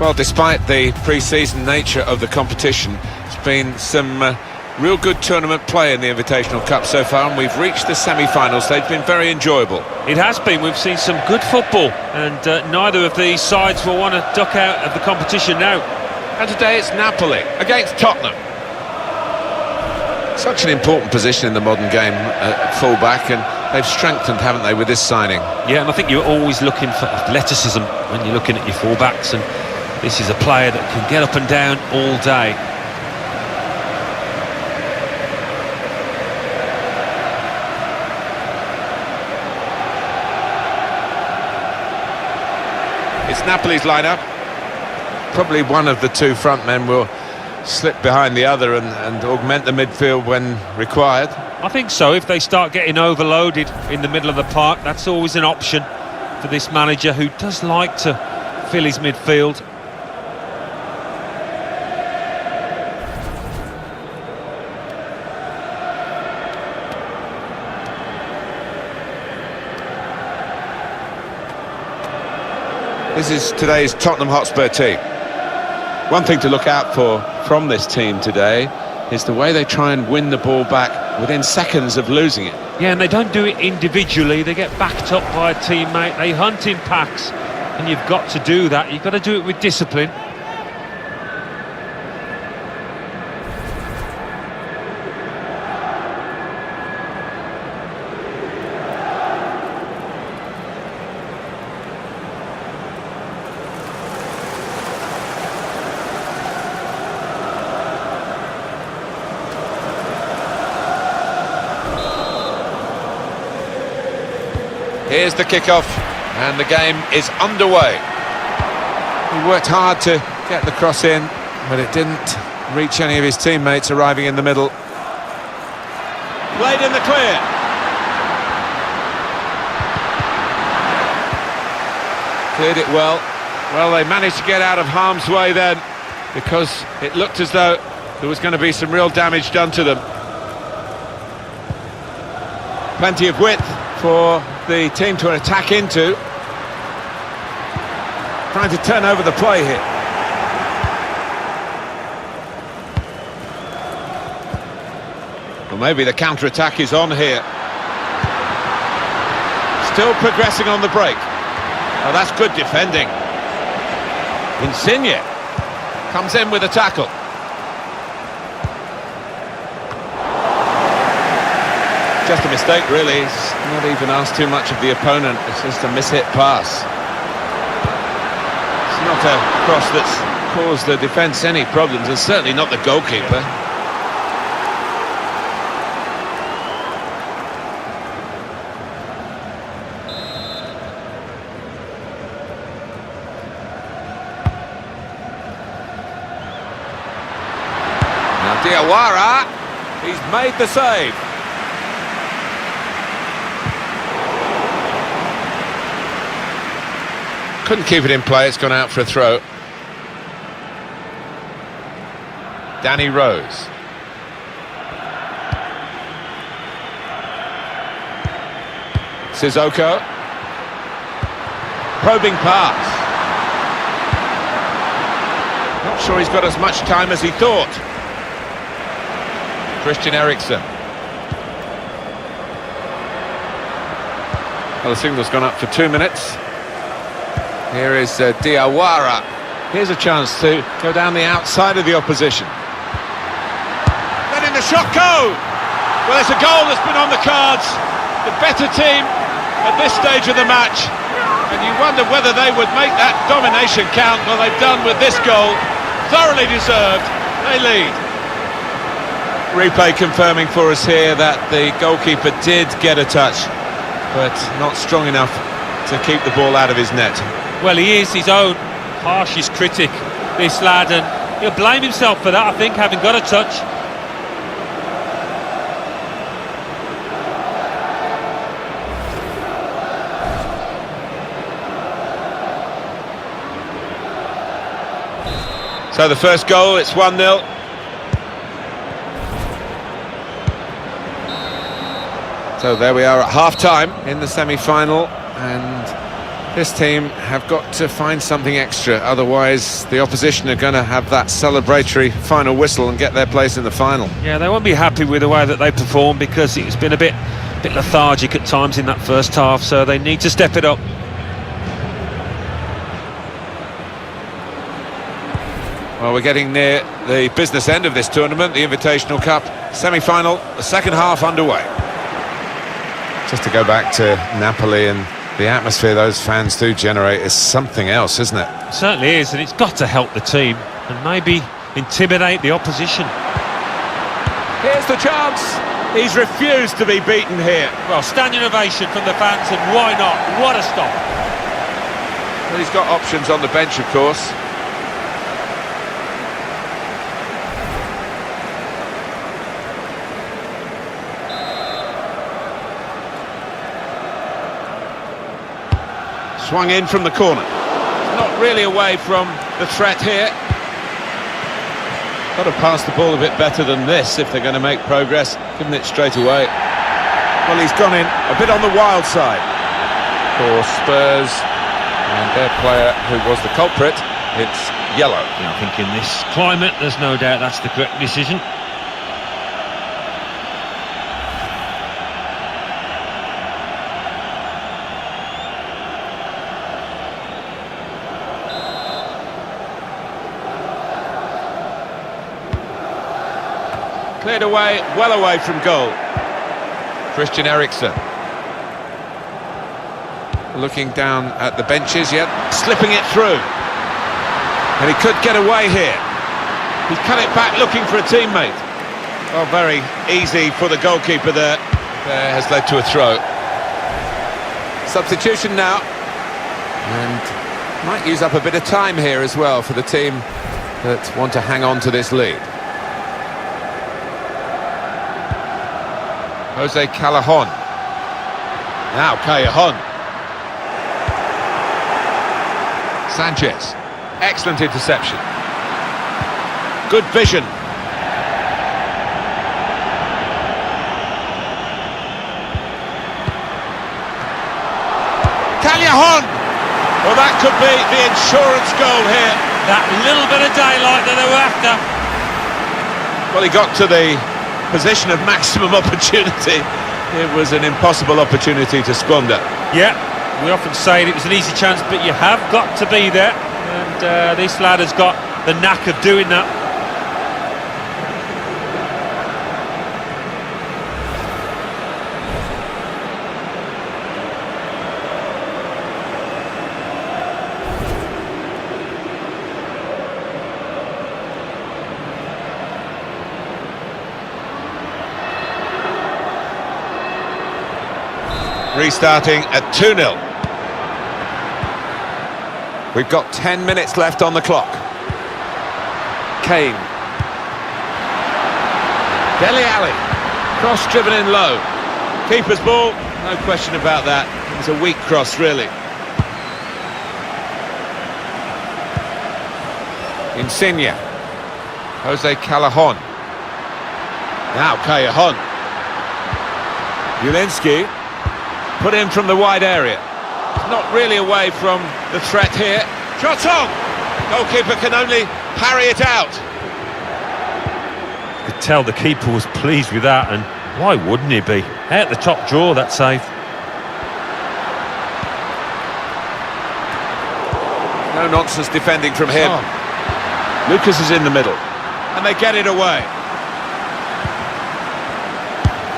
Well, despite the pre-season nature of the competition, it's been some real good tournament play in the Invitational Cup so far, and we've reached the semi-finals. They've been very enjoyable. It has been. We've seen some good football, and neither of these sides will want to duck out of the competition now. And today it's Napoli against Tottenham. Such an important position in the modern game at full-back, and they've strengthened, haven't they, with this signing? Yeah, and I think you're always looking for athleticism when you're looking at your full-backs, and this is a player that can get up and down all day. It's Napoli's lineup. Probably one of the two front men will slip behind the other and augment the midfield when required. I think so. If they start getting overloaded in the middle of the park, that's always an option for this manager, who does like to fill his midfield. This is today's Tottenham Hotspur team. One thing to look out for from this team today is the way they try and win the ball back within seconds of losing it. Yeah, and they don't do it individually. They get backed up by a teammate. They hunt in packs, and you've got to do that. You've got to do it with discipline. Here's the kickoff, and the game is underway. He worked hard to get the cross in, but it didn't reach any of his teammates arriving in the middle. Played in the clear. Cleared it well. Well, they managed to get out of harm's way then, because it looked as though there was going to be some real damage done to them. Plenty of width for the team to attack into. Trying to turn over the play here. Well, maybe the counter-attack is on here. Still progressing on the break. Oh, that's good defending. Insigne comes in with a tackle. Just a mistake, really. He's not even asked too much of the opponent. It's just a mishit pass. It's not a cross that's caused the defence any problems, and certainly not the goalkeeper. Now Diawara, he's made the save. Couldn't keep it in play, it's gone out for a throw. Danny Rose. Sissoko. Probing pass. Not sure he's got as much time as he thought. Christian Eriksen. Well, the signal's gone up for 2 minutes. Here is Diawara. Here's a chance to go down the outside of the opposition. Letting the shot go! Well, it's a goal that's been on the cards. The better team at this stage of the match. And you wonder whether they would make that domination count. Well, they've done with this goal. Thoroughly deserved. They lead. Replay confirming for us here that the goalkeeper did get a touch, but not strong enough to keep the ball out of his net. Well, he is his own harshest critic, this lad, and he'll blame himself for that, I think, having got a touch. So the first goal, it's 1-0. So there we are at half-time in the semi-final, and This team have got to find something extra, otherwise the opposition are going to have that celebratory final whistle and get their place in the final. Yeah, they won't be happy with the way that they perform, because it's been a bit lethargic at times in that first half, so they need to step it up. Well, we're getting near the business end of this tournament, the Invitational Cup semi-final, the second half underway. Just to go back to Napoli, and the atmosphere those fans do generate is something else, isn't it? It certainly is, and it's got to help the team and maybe intimidate the opposition. Here's the chance. He's refused to be beaten here. Well, standing ovation from the fans, and why not? What a stop. Well, he's got options on the bench, of course. Swung in from the corner. Not really away from the threat here. Got to pass the ball a bit better than this if they're going to make progress, giving it straight away. Well, he's gone in a bit on the wild side. For Spurs and their player who was the culprit, it's yellow. Yeah, I think in this climate, there's no doubt that's the correct decision. Cleared away, well away from goal. Christian Eriksen. Looking down at the benches yet. Slipping it through. And he could get away here. He's cut it back looking for a teammate. Well, very easy for the goalkeeper there. There has led to a throw. Substitution now. And might use up a bit of time here as well for the team that want to hang on to this lead. Jose Callejon. Now Callejon. Sanchez. Excellent interception. Good vision. Callejon! Well, that could be the insurance goal here. That little bit of daylight that they were after. Well, he got to the position of maximum opportunity. It was an impossible opportunity to squander. Yeah, we often say it was an easy chance, but you have got to be there, and this lad has got the knack of doing that. Restarting at 2-0. We've got 10 minutes left on the clock. Kane. Dele Alli. Cross driven in low. Keeper's ball, no question about that. It was a weak cross, really. Insigne. Jose Callejon. Now Callejon. Ulinski. Put in from the wide area. Not really away from the threat here. Shot on! Goalkeeper can only parry it out. You could tell the keeper was pleased with that, and why wouldn't he be? Out the top drawer, that save. No nonsense defending from him. Oh. Lucas is in the middle. And they get it away.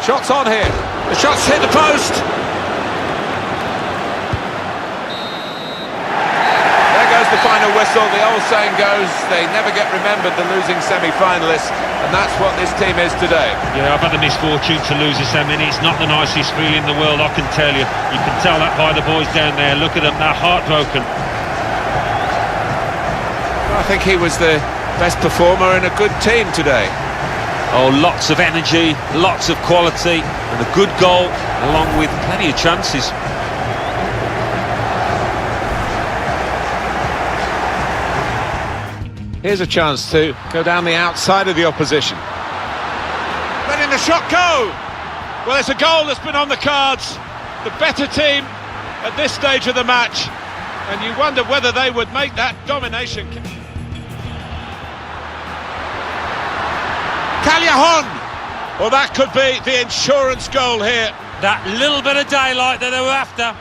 Shots on here. The shots hit the post. The final whistle. The old saying goes, they never get remembered, the losing semi-finalists, and that's what this team is today. Yeah, I've had the misfortune to lose a semi. It's not the nicest feeling in the world, I can tell you. You can tell that by the boys down there. Look at them, they're heartbroken. I think he was the best performer in a good team today. Oh, lots of energy, lots of quality, and a good goal, along with plenty of chances. Here's a chance to go down the outside of the opposition. Letting the shot go! Well, it's a goal that's been on the cards. The better team at this stage of the match. And you wonder whether they would make that domination. Callejon! Well, that could be the insurance goal here. That little bit of daylight that they were after.